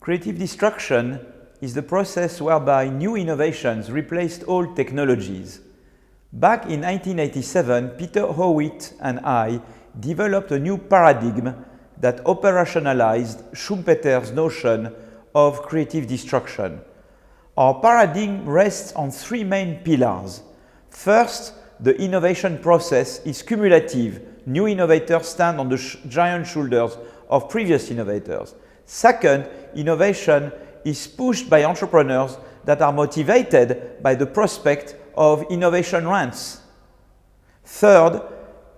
Creative destruction is the process whereby new innovations replaced old technologies. Back in 1987, Peter Howitt and I developed a new paradigm that operationalized Schumpeter's notion of creative destruction. Our paradigm rests on three main pillars. First, the innovation process is cumulative. New innovators stand on the giant shoulders of previous innovators. Second, innovation is pushed by entrepreneurs that are motivated by the prospect of innovation rents. Third,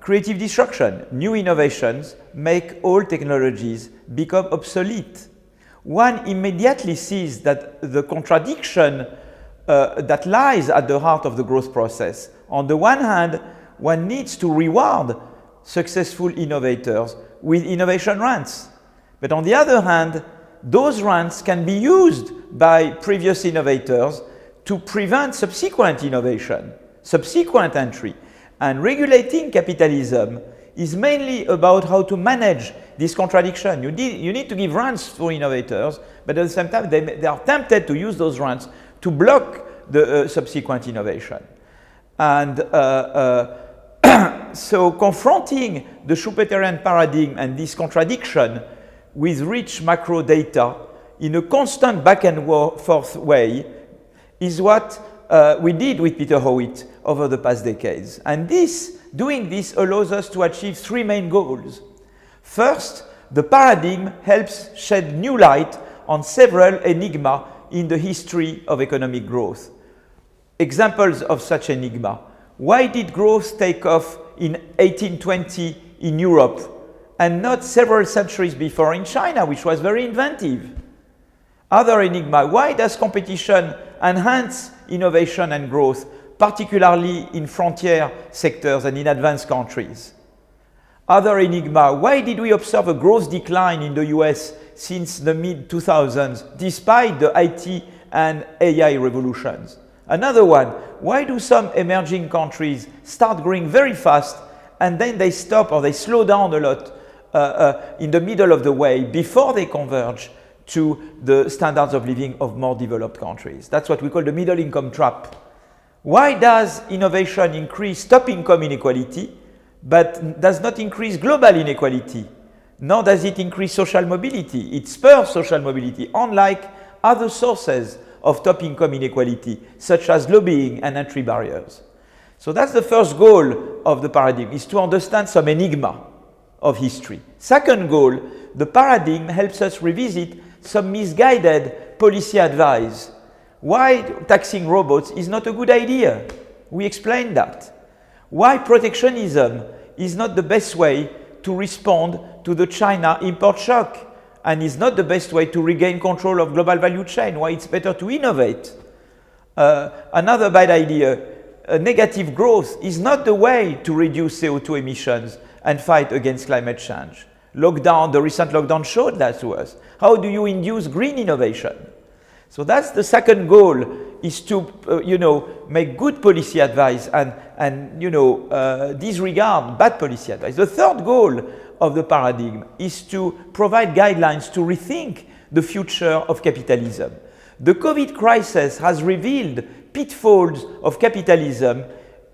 creative destruction. New innovations make old technologies become obsolete. One immediately sees that the contradiction that lies at the heart of the growth process. On the one hand, one needs to reward successful innovators with innovation rents. But on the other hand, those rents can be used by previous innovators to prevent subsequent innovation, subsequent entry. And regulating capitalism is mainly about how to manage this contradiction. You need to give rents for innovators, but at the same time, they are tempted to use those rents to block the subsequent innovation. And so confronting the Schumpeterian paradigm and this contradiction with rich macro data in a constant back and forth way is what we did with Peter Howitt over the past decades. And doing this allows us to achieve three main goals. First, the paradigm helps shed new light on several enigma in the history of economic growth. Examples of such enigma. Why did growth take off in 1820 in Europe and not several centuries before in China, which was very inventive? Other enigma. Why does competition enhance innovation and growth, particularly in frontier sectors and in advanced countries? Other enigma. Why did we observe a growth decline in the US since the mid-2000s, despite the IT and AI revolutions? Another one. Why do some emerging countries start growing very fast and then they stop or they slow down a lot in the middle of the way before they converge to the standards of living of more developed countries? That's what we call the middle income trap. Why does innovation increase top income inequality but does not increase global inequality? Nor does it increase social mobility. It spurs social mobility, unlike other sources of top income inequality, such as lobbying and entry barriers. So that's the first goal of the paradigm, is to understand some enigma of history. Second goal, the paradigm helps us revisit some misguided policy advice. Why taxing robots is not a good idea. We explained that. Why protectionism is not the best way to respond to the China import shock and is not the best way to regain control of global value chain. Why it's better to innovate. Another bad idea, negative growth is not the way to reduce CO2 emissions and fight against climate change. The recent lockdown showed that to us. How do you induce green innovation? So that's the second goal, is to make good policy advice and disregard bad policy advice. The third goal of the paradigm is to provide guidelines to rethink the future of capitalism. The COVID crisis has revealed pitfalls of capitalism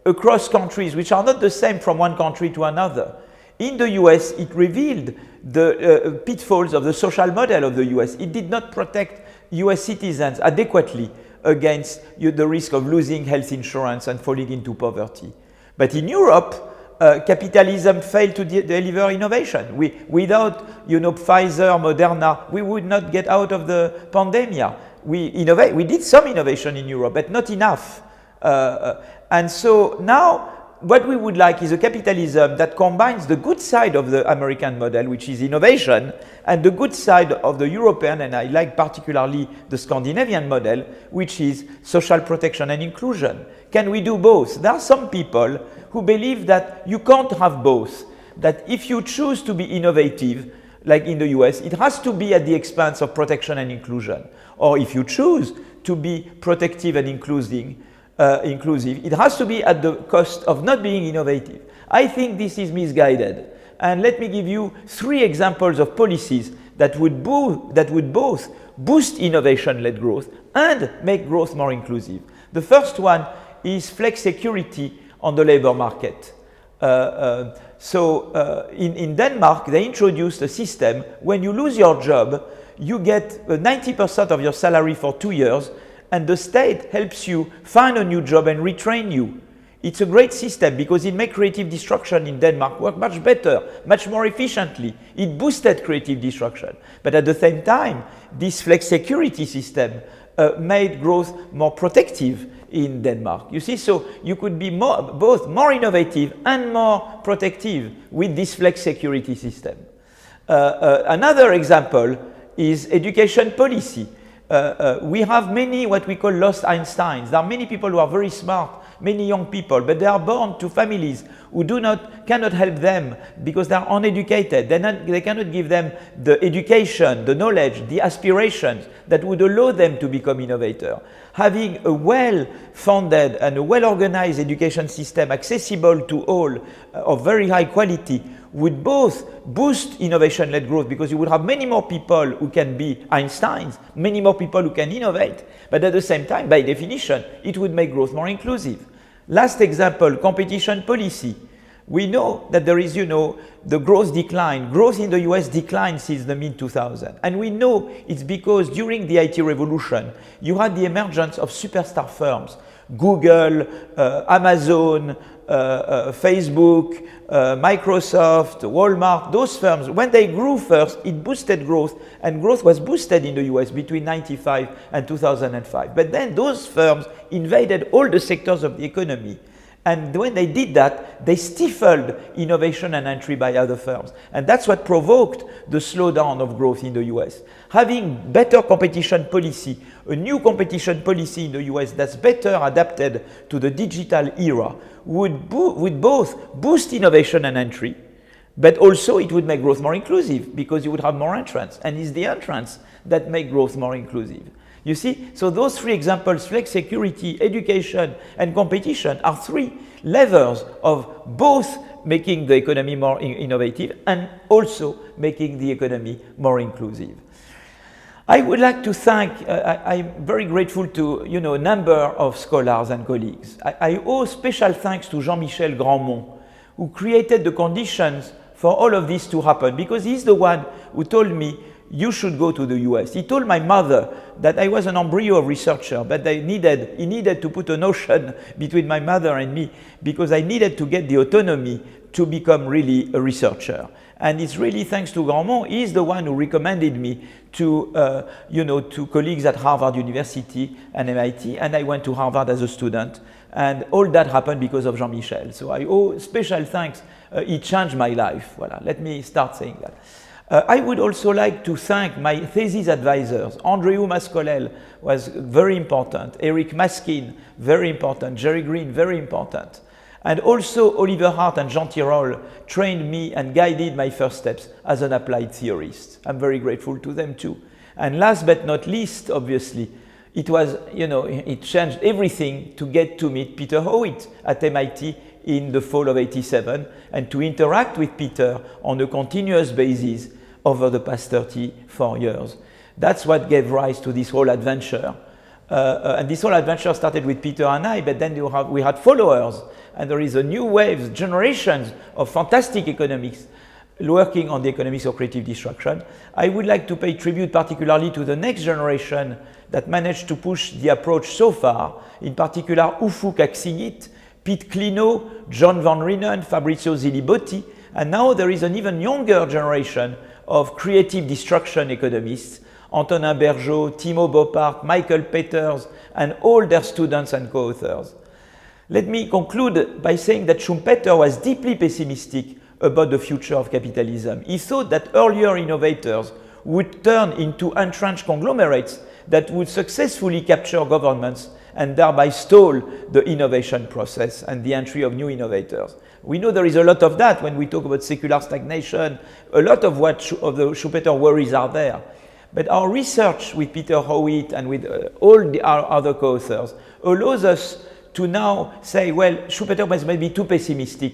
across countries which are not the same from one country to another. In the US, it revealed the pitfalls of the social model of the US. It did not protect US citizens adequately against the risk of losing health insurance and falling into poverty. But in Europe, capitalism failed to deliver innovation. Without Pfizer, Moderna, we would not get out of the pandemic. We did some innovation in Europe, but not enough. And so now what we would like is a capitalism that combines the good side of the American model, which is innovation, and the good side of the European, and I like particularly the Scandinavian model, which is social protection and inclusion. Can we do both? There are some people who believe that you can't have both, that if you choose to be innovative, like in the US, it has to be at the expense of protection and inclusion. Or if you choose to be protective and inclusive, it has to be at the cost of not being innovative. I think this is misguided. And let me give you 3 examples of policies that would both boost innovation-led growth and make growth more inclusive. The first one is flex security on the labor market. In Denmark, they introduced a system when you lose your job, you get 90% of your salary for 2 years, and the state helps you find a new job and retrain you. It's a great system because it made creative destruction in Denmark work much better, much more efficiently. It boosted creative destruction. But at the same time, this flex security system made growth more protective in Denmark. You see, so you could be both more innovative and more protective with this flex security system. Another example is education policy. We have many what we call lost Einsteins. There are many people who are very smart, many young people, but they are born to families who cannot help them because they are uneducated. They cannot give them the education, the knowledge, the aspirations that would allow them to become innovators. Having a well-funded and a well-organized education system accessible to all of very high quality would both boost innovation-led growth because you would have many more people who can be Einsteins, many more people who can innovate, but at the same time, by definition, it would make growth more inclusive. Last example, competition policy. We know that there is, the growth decline. Growth in the US declined since the mid-2000s. And we know it's because during the IT revolution, you had the emergence of superstar firms. Google, Amazon, Facebook, Microsoft, Walmart, those firms, when they grew first, it boosted growth, and growth was boosted in the US between 1995 and 2005. But then those firms invaded all the sectors of the economy. And when they did that, they stifled innovation and entry by other firms. And that's what provoked the slowdown of growth in the US. Having better competition policy, a new competition policy in the US that's better adapted to the digital era, would both boost innovation and entry, but also it would make growth more inclusive because you would have more entrants. And it's the entrants that make growth more inclusive. You see, so those three examples, flex security, education, and competition, are three levers of both making the economy more innovative and also making the economy more inclusive. I would like to thank, I'm very grateful to a number of scholars and colleagues. I owe special thanks to Jean-Michel Grandmont, who created the conditions for all of this to happen, because he's the one who told me, you should go to the US. He told my mother that I was an embryo researcher, but he needed to put an ocean between my mother and me because I needed to get the autonomy to become really a researcher. And it's really thanks to Grandmont. He's the one who recommended me to colleagues at Harvard University and MIT, and I went to Harvard as a student. And all that happened because of Jean-Michel. So I owe special thanks. He changed my life. Voilà. Let me start saying that. I would also like to thank my thesis advisors. Andreu Mascolel was very important. Eric Maskin, very important. Jerry Green, very important. And also Oliver Hart and Jean Tirole trained me and guided my first steps as an applied theorist. I'm very grateful to them too. And last but not least, obviously, it changed everything to get to meet Peter Howitt at MIT in the fall of '87 and to interact with Peter on a continuous basis over the past 34 years. That's what gave rise to this whole adventure. And this whole adventure started with Peter and I, but then we had followers, and there is a new wave, generations of fantastic economics working on the economics of creative destruction. I would like to pay tribute particularly to the next generation that managed to push the approach so far, in particular Ufuk Aksigit, Pete Clino, John Van Reenen, Fabrizio Zilibotti, and now there is an even younger generation of creative destruction economists, Antonin Bergeau, Timo Boppard, Michael Peters, and all their students and co-authors. Let me conclude by saying that Schumpeter was deeply pessimistic about the future of capitalism. He thought that earlier innovators would turn into entrenched conglomerates that would successfully capture governments and thereby stall the innovation process and the entry of new innovators. We know there is a lot of that when we talk about secular stagnation. A lot of the Schumpeter worries are there. But our research with Peter Howitt and with our other co-authors allows us to now say, well, Schumpeter was maybe too pessimistic.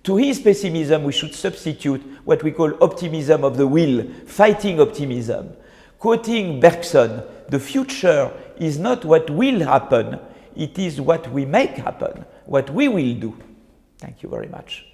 To his pessimism, we should substitute what we call optimism of the will, fighting optimism. Quoting Bergson, the future is not what will happen, it is what we make happen, what we will do. Thank you very much.